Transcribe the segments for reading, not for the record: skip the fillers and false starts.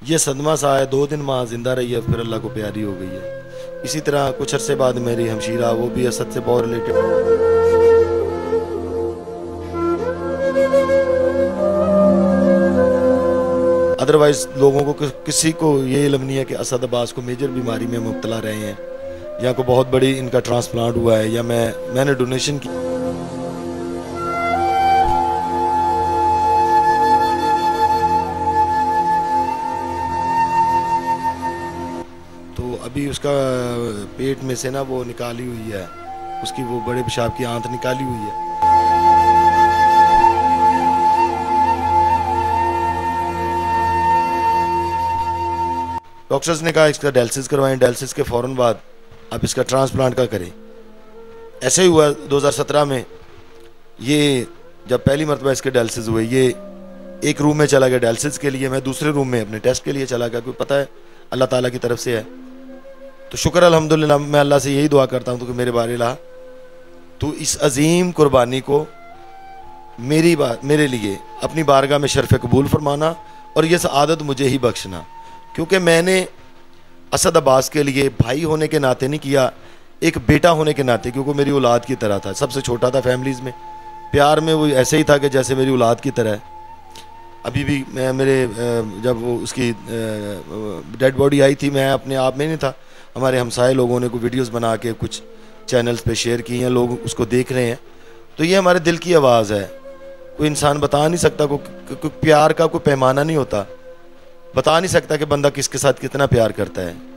ये सदमा सा है, 2 दिन माँ जिंदा रही है, फिर अल्लाह को प्यारी हो गई है। इसी तरह कुछ अरसे बाद मेरी हमशीरा, वो भी असद से बहुत रिलेटेड। अदरवाइज लोगों को किसी को ये इल्म नहीं है कि असद अब्बास को मेजर बीमारी में मुब्तला रहे हैं, या को बहुत बड़ी इनका ट्रांसप्लांट हुआ है, या मैंने डोनेशन की। तो अभी उसका पेट में से ना वो निकाली हुई है, उसकी वो बड़े पेशाब की आंत निकाली हुई है। डॉक्टर्स ने कहा इसका डायलिसिस करवाएं, डायलिसिस के फ़ौरन बाद अब इसका ट्रांसप्लांट का करें। ऐसे ही हुआ 2017 में, ये जब पहली मरतबा इसके डायलिसिस हुए, ये एक रूम में चला गया डायलिसिस के लिए, मैं दूसरे रूम में अपने टेस्ट के लिए चला गया, क्योंकि पता है अल्लाह ताला की तरफ से है। तो शुक्र अल्हम्दुलिल्लाह, मैं अल्लाह से यही दुआ करता हूँ तो कि मेरे बारे ला तो इस अजीम कुर्बानी को मेरे लिए अपनी बारगाह में शर्फ कबूल फरमाना, और ये सआदत मुझे ही बख्शना, क्योंकि मैंने असद अब्बास के लिए भाई होने के नाते नहीं किया, एक बेटा होने के नाते, क्योंकि मेरी औलाद की तरह था, सबसे छोटा था फैमिलीज़ में, प्यार में वो ऐसे ही था कि जैसे मेरी औलाद की तरह है। अभी भी मेरे जब वो उसकी डेड बॉडी आई थी, मैं अपने आप में नहीं था, हमारे हमसाए लोगों ने कोई वीडियोस बना के कुछ चैनल्स पे शेयर की हैं, लोग उसको देख रहे हैं। तो ये हमारे दिल की आवाज़ है, कोई इंसान बता नहीं सकता, कोई प्यार का कोई पैमाना नहीं होता, बता नहीं सकता कि बंदा किसके साथ कितना प्यार करता है।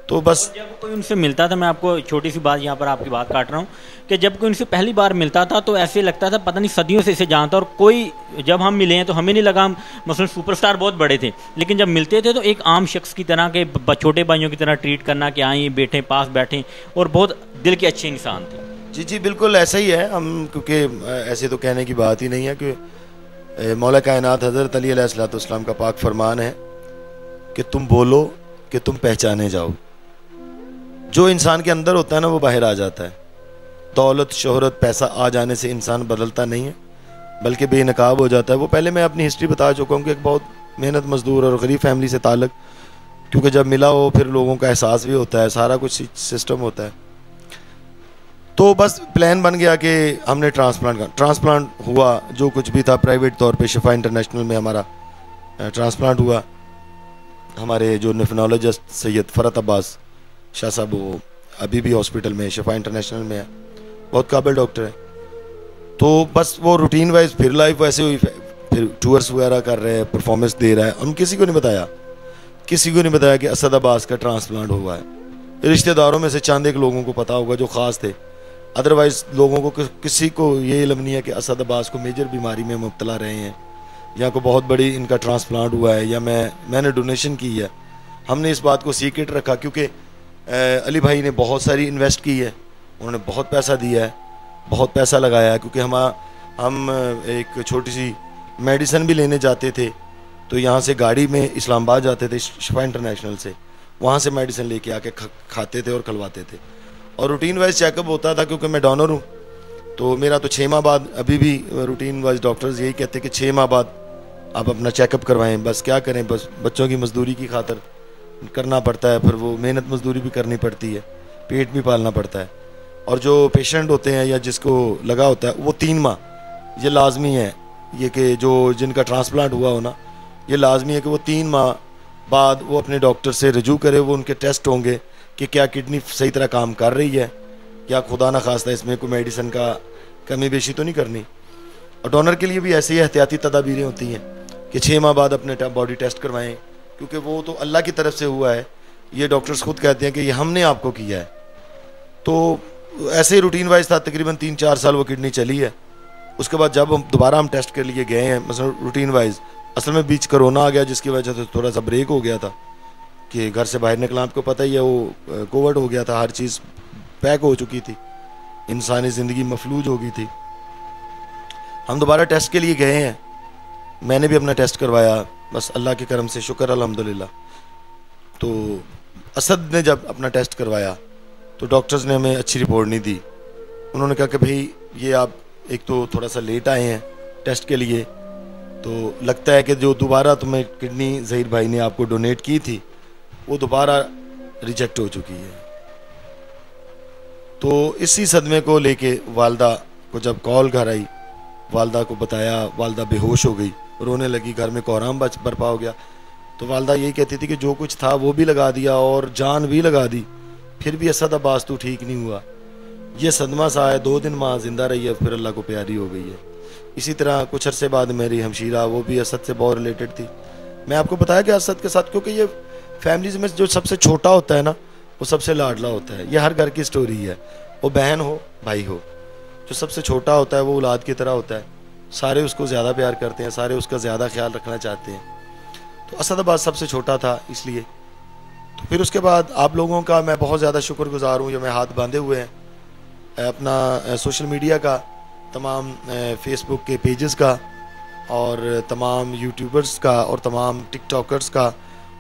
तो बस जब कोई उनसे मिलता था, मैं आपको छोटी सी बात यहाँ पर आपकी बात काट रहा हूँ, कि जब कोई उनसे पहली बार मिलता था तो ऐसे लगता था पता नहीं सदियों से इसे जानता, और कोई जब हम मिले हैं तो हमें नहीं लगा हम मसलन सुपरस्टार बहुत बड़े थे, लेकिन जब मिलते थे तो एक आम शख्स की तरह के छोटे भाइयों की तरह ट्रीट करना, कि आए बैठे पास बैठे, और बहुत दिल के अच्छे इंसान थे। जी जी बिल्कुल ऐसा ही है हम, क्योंकि ऐसे तो कहने की बात ही नहीं है कि मौला कायनात हज़रत अली अलैहिस्सलाम का पाक फरमान है कि तुम बोलो कि तुम पहचाने जाओ। जो इंसान के अंदर होता है ना, वो बाहर आ जाता है। दौलत शोहरत पैसा आ जाने से इंसान बदलता नहीं है, बल्कि बेनकाब हो जाता है। वो पहले मैं अपनी हिस्ट्री बता चुका हूँ कि एक बहुत मेहनत मजदूर और गरीब फैमिली से ताल्लुक़, क्योंकि जब मिला हो फिर लोगों का एहसास भी होता है, सारा कुछ सिस्टम होता है। तो बस प्लान बन गया कि हमने ट्रांसप्लांट हुआ, जो कुछ भी था प्राइवेट तौर पे शिफा इंटरनेशनल में हमारा ट्रांसप्लांट हुआ। हमारे जो नेफ्रोलॉजिस्ट सैयद फरत अब्बास शाह साहब, वो अभी भी हॉस्पिटल में शिफा इंटरनेशनल में है, बहुत काबिल डॉक्टर है। तो बस वो रूटीन वाइज फिर लाइफ वैसे हुई, फिर टूर्स वगैरह कर रहे हैं, परफॉर्मेंस दे रहा है। हम किसी को नहीं बताया कि असद अब्बास का ट्रांसप्लांट हुआ है। रिश्तेदारों में से चंद एक लोगों को पता होगा जो ख़ास थे, अदरवाइज लोगों को किसी को ये इल्म नहीं है कि असद अब्बास को मेजर बीमारी में मुब्तला रहे हैं, या को बहुत बड़ी इनका ट्रांसप्लांट हुआ है, या मैंने डोनेशन की है। हमने इस बात को सीक्रेट रखा, क्योंकि अली भाई ने बहुत सारी इन्वेस्ट की है, उन्होंने बहुत पैसा दिया है, बहुत पैसा लगाया है। क्योंकि हम एक छोटी सी मेडिसिन भी लेने जाते थे, तो यहाँ से गाड़ी में इस्लामाबाद जाते थे शिफा इंटरनेशनल से, वहाँ से मेडिसिन लेके आके खाते थे और खलवाते थे। और रूटीन वाइज चेकअप होता था, क्योंकि मैं डोनर हूँ, तो मेरा तो 6 माह बाद, अभी भी रूटीन वाइज डॉक्टर्स यही कहते हैं कि 6 माह बाद आप अपना चेकअप करवाएं। बस क्या करें, बस बच्चों की मजदूरी की खातर करना पड़ता है, फिर वो मेहनत मजदूरी भी करनी पड़ती है, पेट भी पालना पड़ता है। और जो पेशेंट होते हैं या जिसको लगा होता है, वो 3 माह ये लाजमी है, ये कि जो जिनका ट्रांसप्लांट हुआ हो ना, ये लाजमी है कि वो 3 माह बाद वो अपने डॉक्टर से रजू करे। वो उनके टेस्ट होंगे कि क्या किडनी सही तरह काम कर रही है, या खुदा ना खास्ता इसमें कोई मेडिसिन का कमी बेशी तो नहीं करनी। और डोनर के लिए भी ऐसे ही एहतियाती तदाबीरें होती हैं कि 6 माह बाद अपने बॉडी टेस्ट करवाएं, क्योंकि वो तो अल्लाह की तरफ से हुआ है। ये डॉक्टर्स खुद कहते हैं कि ये हमने आपको किया है। तो ऐसे ही रूटीन वाइज था, तकरीबन 3-4 साल वो किडनी चली है। उसके बाद जब दोबारा हम टेस्ट के लिए गए हैं, मतलब रूटीन वाइज, असल में बीच कोरोना आ गया, जिसकी वजह से थोड़ा सा ब्रेक हो गया था कि घर से बाहर निकला, आपको पता ही है, वो कोविड हो गया था, हर चीज़ पैक हो चुकी थी, इंसानी ज़िंदगी मफलूज हो गई थी। हम दोबारा टेस्ट के लिए गए हैं, मैंने भी अपना टेस्ट करवाया, बस अल्लाह के करम से शुक्र अल्हम्दुलिल्लाह। तो असद ने जब अपना टेस्ट करवाया तो डॉक्टर्स ने हमें अच्छी रिपोर्ट नहीं दी। उन्होंने कहा कि भाई ये आप एक तो थोड़ा सा लेट आए हैं टेस्ट के लिए, तो लगता है कि जो दोबारा तुम्हें किडनी ज़हीर भाई ने आपको डोनेट की थी वो दोबारा रिजेक्ट हो चुकी है। तो इसी सदमे को लेके वालदा को जब कॉल घर आई, वालदा को बताया, वालदा बेहोश हो गई, रोने लगी, घर में कोहराम बरपा हो गया। तो वालदा यही कहती थी कि जो कुछ था वो भी लगा दिया और जान भी लगा दी, फिर भी असद अब्बास तो ठीक नहीं हुआ। ये सदमा सा है, 2 दिन माँ जिंदा रही है, फिर अल्लाह को प्यारी हो गई है। इसी तरह कुछ अरसे बाद मेरी हमशीरा, वो भी असद से बहुत रिलेटेड थी। मैं आपको बताया कि असद के साथ, क्योंकि ये फैमिलीज में जो सबसे छोटा होता है ना वो सबसे लाडला होता है। ये हर घर की स्टोरी है, वो बहन हो भाई हो, जो सबसे छोटा होता है वो औलाद की तरह होता है। सारे उसको ज़्यादा प्यार करते हैं, सारे उसका ज़्यादा ख्याल रखना चाहते हैं। तो असद अब्बास सबसे छोटा था इसलिए। तो फिर उसके बाद आप लोगों का मैं बहुत ज़्यादा शुक्रगुजार हूँ जो मैं हाथ बांधे हुए हैं अपना सोशल मीडिया का, तमाम फेसबुक के पेजेस का और तमाम यूट्यूबर्स का और तमाम टिकटॉकर्स का,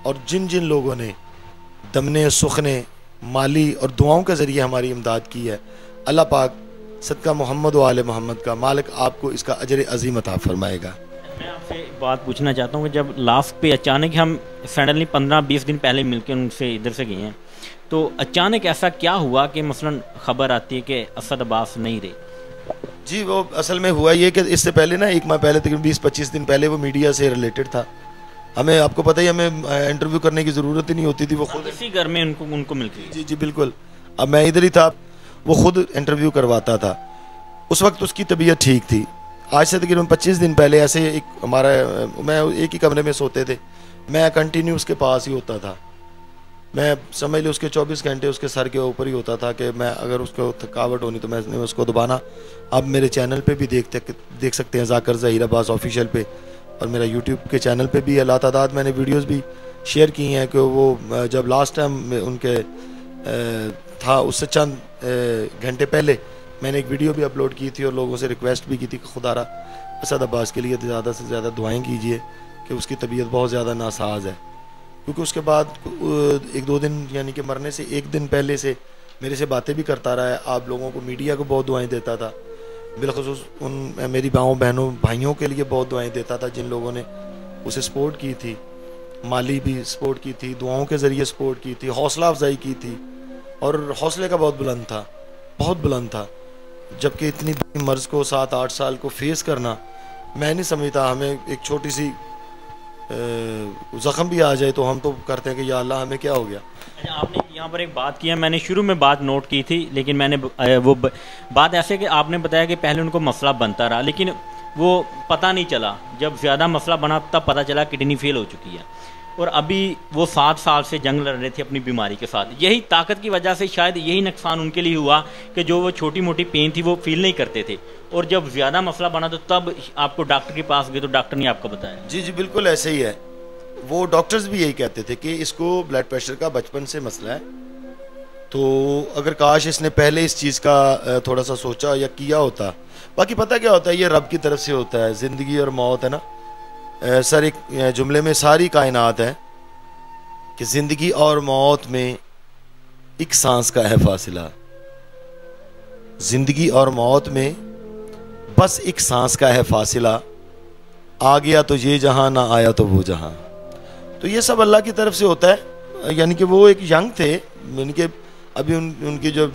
और जिन जिन लोगों ने दमने सुखने माली और दुआओं के ज़रिए हमारी इमदाद की है। अल्लाह पाक सदका मोहम्मद व आले मोहम्मद का मालिक आपको इसका अजर अज़ीम अता फरमाएगा। मैं आपसे बात पूछना चाहता हूँ कि जब लास्ट पे अचानक हम सडनली 15-20 दिन पहले मिलकर उनसे इधर से गए हैं, तो अचानक ऐसा क्या हुआ कि मसलन ख़बर आती है कि असद अब्बास नहीं रहे? जी वो असल में हुआ ये कि इससे पहले ना 1 माह पहले तकरीबन 20-25 दिन पहले वो मीडिया से रिलेटेड था। हमें, आपको पता ही, हमें इंटरव्यू करने की ज़रूरत ही नहीं होती थी, वो खुद इसी घर में उनको मिल गई। जी जी बिल्कुल। अब मैं इधर ही था, वो खुद इंटरव्यू करवाता था। उस वक्त उसकी तबीयत ठीक थी। आज से तकरीबन 25 दिन पहले ऐसे एक हमारा, मैं एक ही कमरे में सोते थे, मैं कंटिन्यू उसके पास ही होता था। मैं समझ लो उसके 24 घंटे उसके सर के ऊपर ही होता था कि मैं अगर उसको थकावट होनी तो मैं उसको दबाना। अब मेरे चैनल पे भी देख सकते हैं ज़ाकिर ज़हीर अब्बास ऑफिशियल पे, और मेरा यूट्यूब के चैनल पे भी अल्लाह तादाद मैंने वीडियोस भी शेयर की हैं कि वो जब लास्ट टाइम उनके था उससे चंद घंटे पहले मैंने एक वीडियो भी अपलोड की थी और लोगों से रिक्वेस्ट भी की थी कि खुदारा असद अब्बास के लिए ज़्यादा से ज़्यादा दुआएं कीजिए कि उसकी तबीयत बहुत ज़्यादा नासाज है। क्योंकि उसके बाद 1-2 दिन यानी कि मरने से 1 दिन पहले से मेरे से बातें भी करता रहा है, आप लोगों को, मीडिया को बहुत दुआएं देता था, बिलखुसूस उन मेरी माँओं बहनों भाइयों के लिए बहुत दुआएं देता था जिन लोगों ने उसे सपोर्ट की थी, माली भी सपोर्ट की थी, दुआओं के ज़रिए सपोर्ट की थी, हौसला अफजाई की थी। और हौसले का बहुत बुलंद था, बहुत बुलंद था। जबकि इतनी मर्ज को 7-8 साल को फेस करना, मैं नहीं समझता, हमें एक छोटी सी ज़ख्म भी आ जाए तो हम तो करते हैं कि या अल्लाह हमें क्या हो गया। आपने यहाँ पर एक बात की है, मैंने शुरू में बात नोट की थी, लेकिन मैंने वो बात ऐसे कि आपने बताया कि पहले उनको मसला बनता रहा, लेकिन वो पता नहीं चला, जब ज़्यादा मसला बना तब पता चला किडनी फेल हो चुकी है। और अभी वो 7 साल से जंग लड़ रहे थे अपनी बीमारी के साथ। यही ताकत की वजह से शायद यही नुकसान उनके लिए हुआ कि जो वो छोटी मोटी पेन थी वो फील नहीं करते थे, और जब ज़्यादा मसला बना तो तब आपको डॉक्टर के पास गए तो डॉक्टर ने आपको बताया। जी जी बिल्कुल ऐसे ही है। वो डॉक्टर्स भी यही कहते थे कि इसको ब्लड प्रेशर का बचपन से मसला है, तो अगर काश इसने पहले इस चीज़ का थोड़ा सा सोचा या किया होता। बाकी पता क्या होता है, ये रब की तरफ से होता है, ज़िंदगी और मौत है ना। सर एक जुमले में सारी कायनात है कि ज़िंदगी और मौत में एक सांस का है फासिला, ज़िंदगी और मौत में बस एक सांस का है फासिला, आ गया तो ये जहां, ना आया तो वो जहां। तो ये सब अल्लाह की तरफ से होता है। यानी कि वो एक यंग थे, यानी कि अभी उनकी जो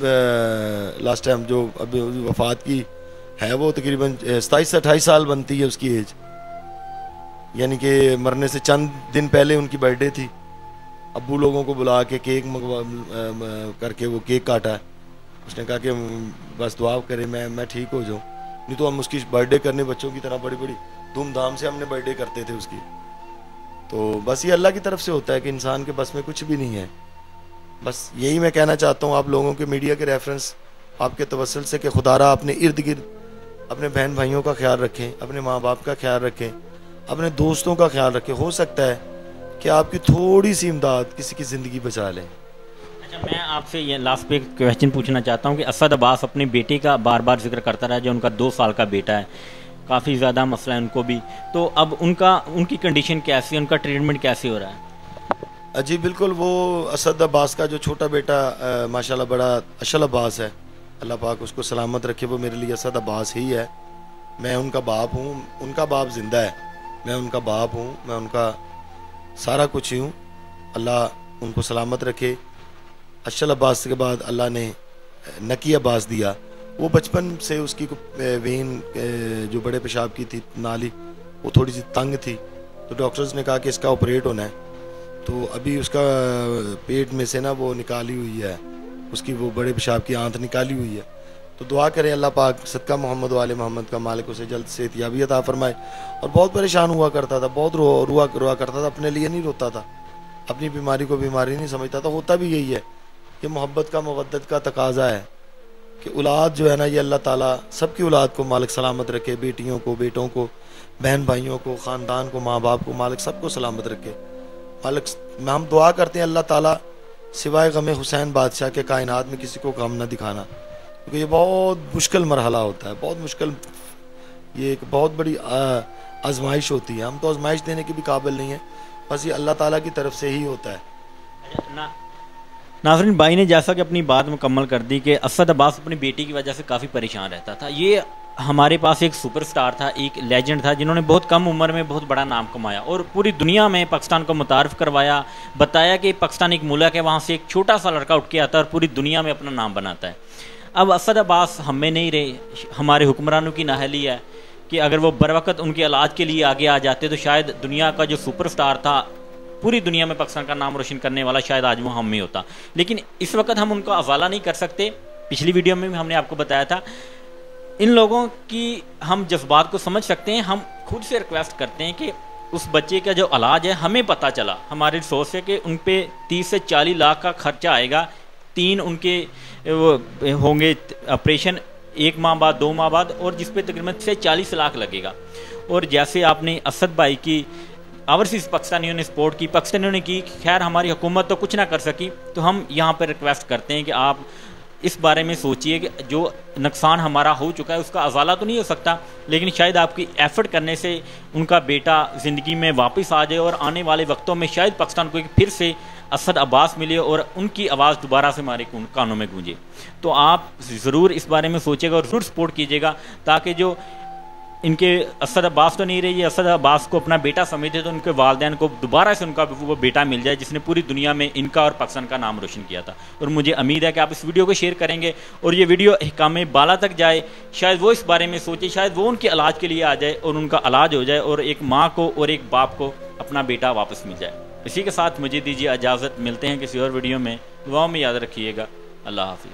लास्ट टाइम जो अभी वफात की है वो तकरीबन 27 से 28 साल बनती है उसकी एज। यानी कि मरने से चंद दिन पहले उनकी बर्थडे थी। अब्बू लोगों को बुला के केक करके वो केक काटा है। उसने कहा कि बस दुआ करें मैं ठीक हो जाऊँ, नहीं तो हम उसकी बर्थडे करने बच्चों की तरह बड़ी बड़ी धूमधाम से हमने बर्थडे करते थे उसकी। तो बस ये अल्लाह की तरफ से होता है कि इंसान के बस में कुछ भी नहीं है। बस यही मैं कहना चाहता हूँ आप लोगों के, मीडिया के रेफरेंस आपके तवस्सुल से, कि खुदारा अपने इर्द गिर्द अपने बहन भाइयों का ख्याल रखें, अपने माँ बाप का ख्याल रखें, अपने दोस्तों का ख्याल रखें। हो सकता है कि आपकी थोड़ी सी इमदाद किसी की ज़िंदगी बचा लें। अच्छा, मैं आपसे ये लास्ट पे क्वेश्चन पूछना चाहता हूँ कि असद अब्बास अपने बेटे का बार बार जिक्र करता रहा, जो उनका 2 साल का बेटा है, काफ़ी ज़्यादा मसला है उनको भी, तो अब उनकी कंडीशन कैसी है, उनका ट्रीटमेंट कैसे हो रहा है? जी बिल्कुल, वो असद अब्बास का जो छोटा बेटा माशाल्लाह बड़ा अशल अब्बास है, अल्लाह पाक उसको सलामत रखे, वो मेरे लिए असद अब्बास ही है। मैं उनका बाप हूँ, उनका बाप ज़िंदा है, मैं उनका बाप हूँ, मैं उनका सारा कुछ ही हूँ। अल्लाह उनको सलामत रखे। अशल अब्बास के बाद अल्लाह ने नकी अब्बास दिया। वो बचपन से उसकी वेन जो बड़े पेशाब की थी नाली, वो थोड़ी सी तंग थी, तो डॉक्टर्स ने कहा कि इसका ऑपरेट होना है। तो अभी उसका पेट में से ना वो निकाली हुई है, उसकी वो बड़े पेशाब की आंत निकाली हुई है। तो दुआ करें अल्लाह पाक सदका मोहम्मद वाले मोहम्मद का मालिक उसे जल्द से सेहतयाबी अता फरमाए। और बहुत परेशान हुआ करता था, बहुत रोआ करता था, अपने लिए नहीं रोता था, अपनी बीमारी को बीमारी नहीं समझता था। होता भी यही है कि मोहब्बत का मवद्दत का तकाजा है कि औलाद जो है ना, ये अल्लाह ताला सबकी औलाद को मालिक सलामत रखे, बेटियों को, बेटों को, बहन भाइयों को, ख़ानदान को, माँ बाप को मालिक सबको सलामत रखे। मालिक हम दुआ करते हैं अल्लाह ताला सिवाय गम हुसैन बादशाह के कायनात में किसी को गम न दिखाना, क्योंकि ये बहुत मुश्किल मरहला होता है, बहुत मुश्किल, ये एक बहुत बड़ी आजमाइश होती है। हम तो आजमाइश देने के भी काबिल नहीं है, बस ये अल्लाह ताला की तरफ से ही होता है। नाज़रीन, भाई ने जैसा कि अपनी बात मुकम्मल कर दी कि असद अब्बास अपनी बेटी की वजह से काफ़ी परेशान रहता था। ये हमारे पास एक सुपरस्टार था, एक लेजेंड था, जिन्होंने बहुत कम उम्र में बहुत बड़ा नाम कमाया और पूरी दुनिया में पाकिस्तान को मुतारिफ करवाया। बताया कि पाकिस्तान एक मुल्क है, वहाँ से एक छोटा सा लड़का उठ के आता है और पूरी दुनिया में अपना नाम बनाता है। अब असद अब्बास हम में नहीं रहे, हमारे हुक्मरानों की नाअहली है कि अगर वो बर वक्त उनके इलाज के लिए आगे आ जाते तो शायद दुनिया का जो सुपरस्टार था, पूरी दुनिया में पाकिस्तान का नाम रोशन करने वाला, शायद आज वो हम में होता। लेकिन इस वक्त हम उनका हवाला नहीं कर सकते। पिछली वीडियो में भी हमने आपको बताया था, इन लोगों की हम जज्बात को समझ सकते हैं। हम खुद से रिक्वेस्ट करते हैं कि उस बच्चे का जो इलाज है, हमें पता चला, हमारी सोच है कि उन पे 30 से 40 लाख का खर्चा आएगा। 3 उनके वो होंगे ऑपरेशन, 1 माह बाद, 2 माह बाद, और जिस पे तकरीबन से 40 लाख लगेगा। और जैसे आपने असद भाई की ओवरसीज़ पाकिस्तानियों ने सपोर्ट की, पाकिस्तानियों ने की, खैर हमारी हुकूमत तो कुछ ना कर सकी, तो हम यहाँ पर रिक्वेस्ट करते हैं कि आप इस बारे में सोचिए कि जो नुकसान हमारा हो चुका है उसका अजाला तो नहीं हो सकता, लेकिन शायद आपकी एफर्ट करने से उनका बेटा ज़िंदगी में वापस आ जाए और आने वाले वक्तों में शायद पाकिस्तान को फिर से असद अब्बास मिले और उनकी आवाज़ दोबारा से हमारे कानों में गूंजे। तो आप ज़रूर इस बारे में सोचिएगा और ज़रूर सपोर्ट कीजिएगा, ताकि जो इनके असद अब्बास तो नहीं रही है, असद अब्बास को अपना बेटा समझते तो उनके वालिदैन को दोबारा से उनका वो बेटा मिल जाए जिसने पूरी दुनिया में इनका और पाकिस्तान का नाम रोशन किया था। और मुझे उम्मीद है कि आप इस वीडियो को शेयर करेंगे और ये वीडियो अहकाम बाला तक जाए, शायद वो इस बारे में सोचे, शायद वो उनके इलाज के लिए आ जाए और उनका इलाज हो जाए और एक माँ को और एक बाप को अपना बेटा वापस मिल जाए। इसी के साथ मुझे दीजिए इजाज़त, मिलते हैं किसी और वीडियो में। दुआओं में याद रखिएगा। अल्लाह हाफिज़।